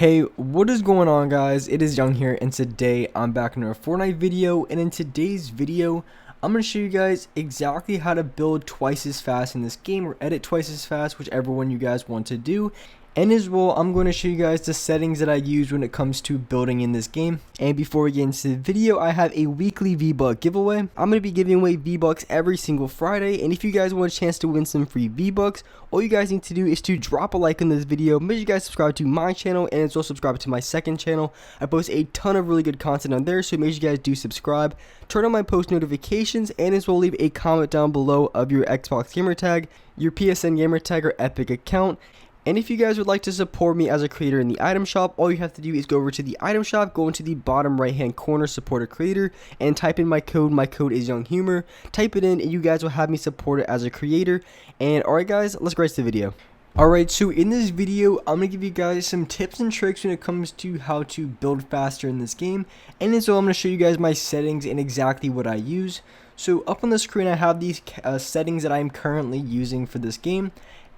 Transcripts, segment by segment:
Hey, what is going on, guys? It is Young here, and today I'm back in a Fortnite video, and in today's video I'm going to show you guys exactly how to build twice as fast in this game, or edit twice as fast, whichever one you guys want to do. And as well, I'm going to show you guys the settings that I use when it comes to building in this game. And before we get into the video, I have a weekly V-Buck giveaway. I'm going to be giving away V-Bucks every single Friday, and if you guys want a chance to win some free V-Bucks, all you guys need to do is to drop a like on this video. Make sure you guys subscribe to my channel, and as well subscribe to my second channel. I post a ton of really good content on there, so make sure you guys do subscribe. Turn on my post notifications, and as well leave a comment down below of your Xbox gamer tag, your PSN gamer tag, or Epic account. And if you guys would like to support me as a creator in the item shop, all you have to do is go over to the item shop, go into the bottom right hand corner, support a creator, and type in my code. My code is Young Humor. Type it in and you guys will have me support it as a creator. And alright guys, let's get right to the video. Alright, so in this video, I'm going to give you guys some tips and tricks when it comes to how to build faster in this game. And then so I'm going to show you guys my settings and exactly what I use. So up on the screen I have these settings that I'm currently using for this game.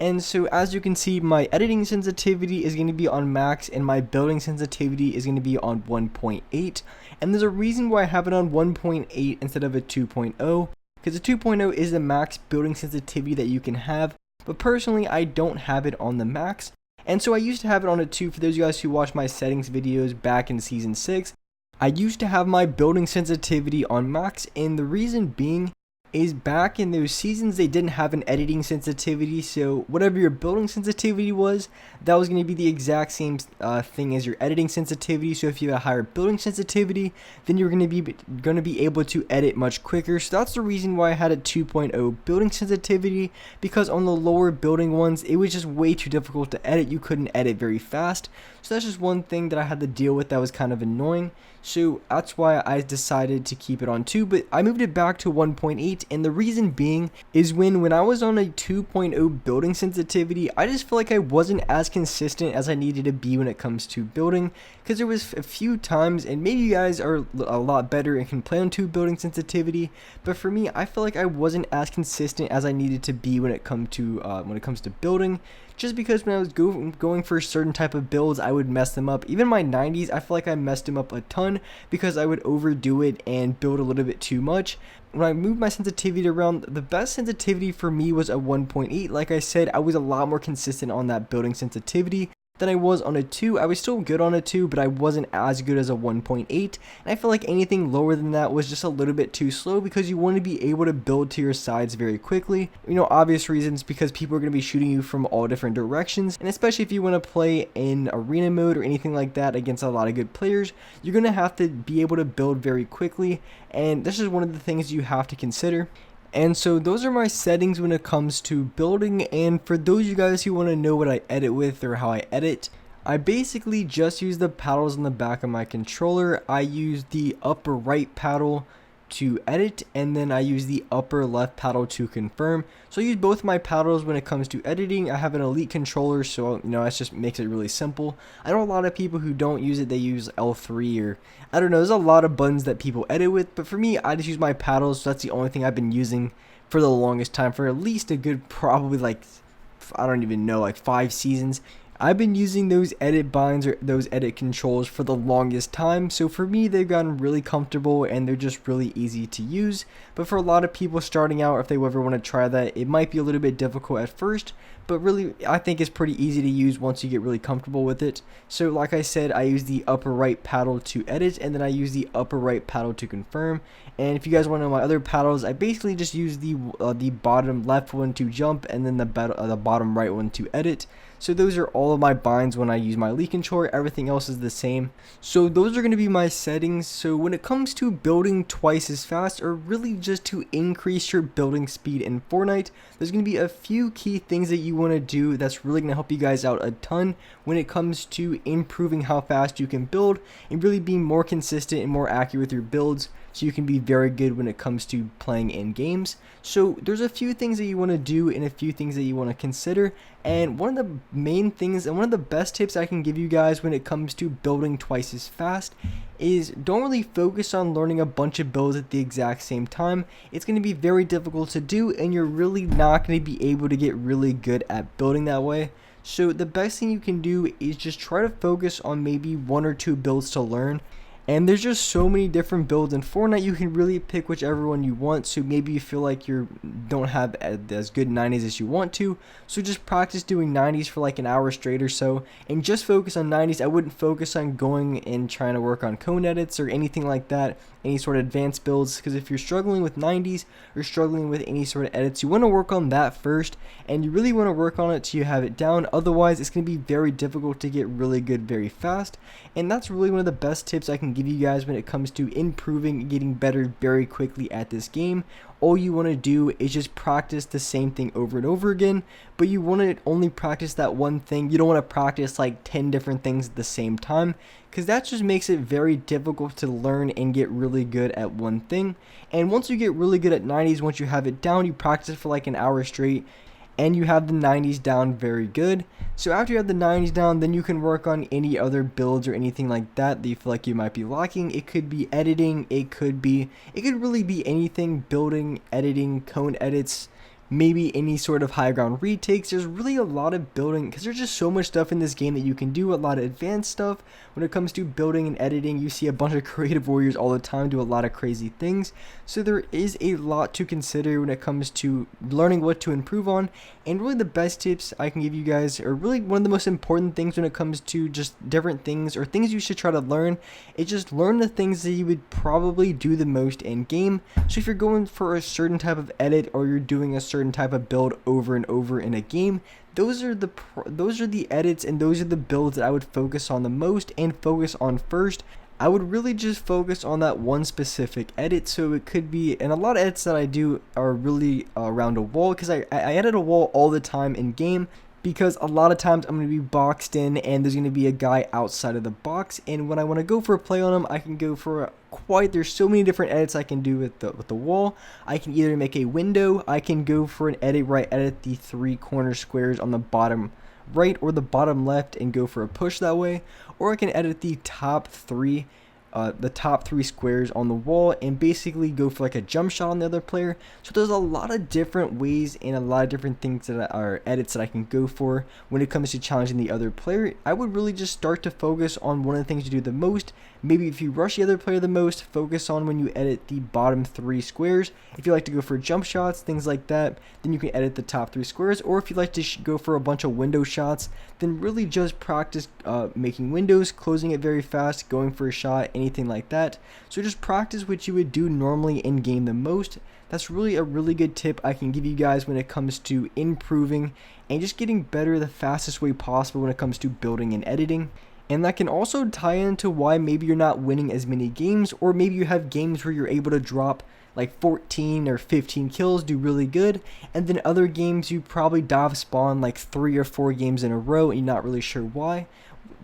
And so as you can see, my editing sensitivity is going to be on max and my building sensitivity is going to be on 1.8. And there's a reason why I have it on 1.8 instead of a 2.0, because the 2.0 is the max building sensitivity that you can have. But personally, I don't have it on the max. And so I used to have it on a 2. For those of you guys who watched my settings videos back in season 6, I used to have my building sensitivity on max, and the reason being is back in those seasons they didn't have an editing sensitivity, so whatever your building sensitivity was, that was going to be the exact same thing as your editing sensitivity. So if you had a higher building sensitivity, then you're going to be able to edit much quicker. So that's the reason why I had a 2.0 building sensitivity, because on the lower building ones it was just way too difficult to edit. You couldn't edit very fast, so that's just one thing that I had to deal with that was kind of annoying. So that's why I decided to keep it on 2, but I moved it back to 1.8, and the reason being is when I was on a 2.0 building sensitivity, I just feel like I wasn't as consistent as I needed to be when it comes to building, because there was a few times, and maybe you guys are a lot better and can play on 2 building sensitivity, but for me, I feel like I wasn't as consistent as I needed to be when it comes to building. Just because when I was going for certain type of builds, I would mess them up. Even my 90s, I feel like I messed them up a ton because I would overdo it and build a little bit too much. When I moved my sensitivity around, the best sensitivity for me was a 1.8. Like I said, I was a lot more consistent on that building sensitivity than I was on a 2. I was still good on a 2, but I wasn't as good as a 1.8, and I feel like anything lower than that was just a little bit too slow, because you want to be able to build to your sides very quickly. You know, obvious reasons, because people are going to be shooting you from all different directions, and especially if you want to play in arena mode or anything like that against a lot of good players, you're going to have to be able to build very quickly, and this is one of the things you have to consider. And so those are my settings when it comes to building, and for those of you guys who want to know what I edit with or how I edit, I basically just use the paddles on the back of my controller. I use the upper right paddle to edit, and then I use the upper left paddle to confirm. So I use both my paddles when it comes to editing. I have an elite controller, so you know, that just makes it really simple. I know a lot of people who don't use it, they use L3, or I don't know, there's a lot of buttons that people edit with, but for me, I just use my paddles. So that's the only thing I've been using for the longest time, for at least a good, probably like, I don't even know, like 5 seasons. I've been using those edit binds or those edit controls for the longest time, so for me they've gotten really comfortable and they're just really easy to use. But for a lot of people starting out, if they ever want to try that, it might be a little bit difficult at first, but really I think it's pretty easy to use once you get really comfortable with it. So like I said, I use the upper right paddle to edit, and then I use the upper right paddle to confirm. And if you guys want to know my other paddles, I basically just use the bottom left one to jump, and then the bottom right one to edit. So those are all of my binds when I use my elite controller. Everything else is the same. So those are going to be my settings. So when it comes to building twice as fast, or really just to increase your building speed in Fortnite, there's going to be a few key things that you want to do that's really going to help you guys out a ton when it comes to improving how fast you can build and really being more consistent and more accurate with your builds, so you can be very good when it comes to playing in games. So there's a few things that you want to do and a few things that you want to consider, and one of the main things and one of the best tips I can give you guys when it comes to building twice as fast is don't really focus on learning a bunch of builds at the exact same time. It's going to be very difficult to do, and you're really not going to be able to get really good at building that way. So the best thing you can do is just try to focus on maybe 1 or 2 builds to learn. And there's just so many different builds in Fortnite, you can really pick whichever one you want. So maybe you feel like you don't have as good 90s as you want to, so just practice doing 90s for like an hour straight or so, and just focus on 90s. I wouldn't focus on going and trying to work on cone edits or anything like that, any sort of advanced builds, because if you're struggling with 90s or struggling with any sort of edits, you want to work on that first, and you really want to work on it till you have it down. Otherwise, it's going to be very difficult to get really good very fast. And that's really one of the best tips I can give you guys when it comes to improving and getting better very quickly at this game. All you want to do is just practice the same thing over and over again, but you want to only practice that one thing. You don't want to practice like 10 different things at the same time, because that just makes it very difficult to learn and get really good at one thing. And once you get really good at 90s, once you have it down, you practice for like an hour straight, and you have the 90s down very good. So after you have the 90s down, then you can work on any other builds or anything like that you feel like you might be lacking. It could be editing, it could really be anything: building, editing, cone edits, maybe any sort of high ground retakes. There's really a lot of building, because there's just so much stuff in this game that you can do, a lot of advanced stuff when it comes to building and editing. You see a bunch of creative warriors all the time do a lot of crazy things, so there is a lot to consider when it comes to learning what to improve on. And really the best tips I can give you guys, or really one of the most important things when it comes to just different things or things you should try to learn, is just learn the things that you would probably do the most in game. So if you're going for a certain type of edit, or you're doing a certain type of build over and over in a game, those are the edits and those are the builds that I would focus on the most and focus on first. I would really just focus on that one specific edit. So it could be, and a lot of edits that I do are really around a wall, because I edit a wall all the time in game, because a lot of times I'm going to be boxed in and there's going to be a guy outside of the box, and when I want to go for a play on him, I can go for there's so many different edits I can do with the wall. I can either make a window, I can go for an edit where I edit the 3 corner squares on the bottom right or the bottom left and go for a push that way, or I can edit the top 3 squares on the wall and basically go for like a jump shot on the other player. So there's a lot of different ways and a lot of different things that are edits that I can go for when it comes to challenging the other player. I would really just start to focus on one of the things you do the most. Maybe if you rush the other player the most, focus on when you edit the bottom 3 squares. If you like to go for jump shots, things like that, then you can edit the top 3 squares. Or if you like to go for a bunch of window shots, then really just practice making windows, closing it very fast, going for a shot, anything like that. So just practice what you would do normally in game the most. That's really a really good tip I can give you guys when it comes to improving and just getting better the fastest way possible when it comes to building and editing. And that can also tie into why maybe you're not winning as many games, or maybe you have games where you're able to drop like 14 or 15 kills, do really good, and then other games you probably dive spawn like 3 or 4 games in a row and you're not really sure why.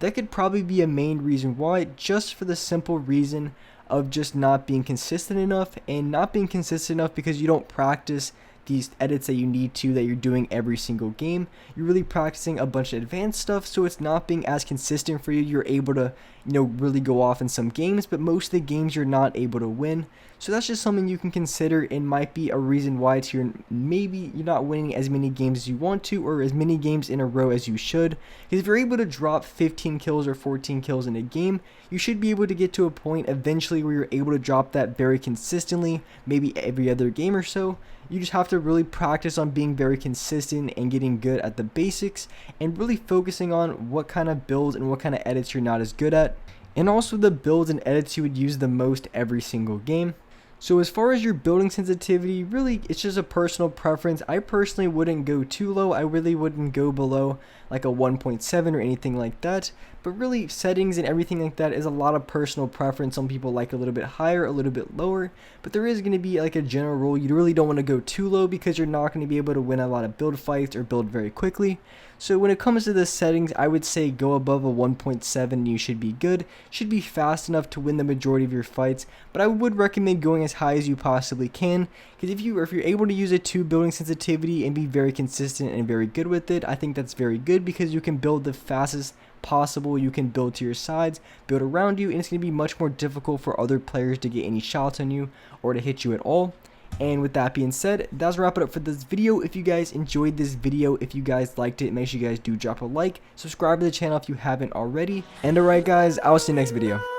That could probably be a main reason why, just for the simple reason of just not being consistent enough, and not being consistent enough because you don't practice these edits that you need to, that you're doing every single game. You're really practicing a bunch of advanced stuff, so it's not being as consistent for you. You're able to, really go off in some games, but most of the games you're not able to win. So that's just something you can consider, and might be a reason why maybe you're not winning as many games as you want to, or as many games in a row as you should. Because if you're able to drop 15 kills or 14 kills in a game, you should be able to get to a point eventually where you're able to drop that very consistently, maybe every other game or so. You just have to really practice on being very consistent and getting good at the basics, and really focusing on what kind of builds and what kind of edits you're not as good at, and also the builds and edits you would use the most every single game. So as far as your building sensitivity, really it's just a personal preference. I personally wouldn't go too low. I really wouldn't go below like a 1.7 or anything like that. But really, settings and everything like that is a lot of personal preference. Some people like a little bit higher, a little bit lower, but there is going to be like a general rule. You really don't want to go too low, because you're not going to be able to win a lot of build fights or build very quickly. So when it comes to the settings, I would say go above a 1.7 and you should be good. Should be fast enough to win the majority of your fights, but I would recommend going as high as you possibly can, because if you're able to use a 2 building sensitivity and be very consistent and very good with it, I think that's very good, because you can build the fastest possible. You can build to your sides, build around you, and it's going to be much more difficult for other players to get any shots on you or to hit you at all. And with that being said, that's wrap it up for this video. If you guys enjoyed this video, if you guys liked it, make sure you guys do drop a like, subscribe to the channel if you haven't already. And alright guys, I'll see you next video.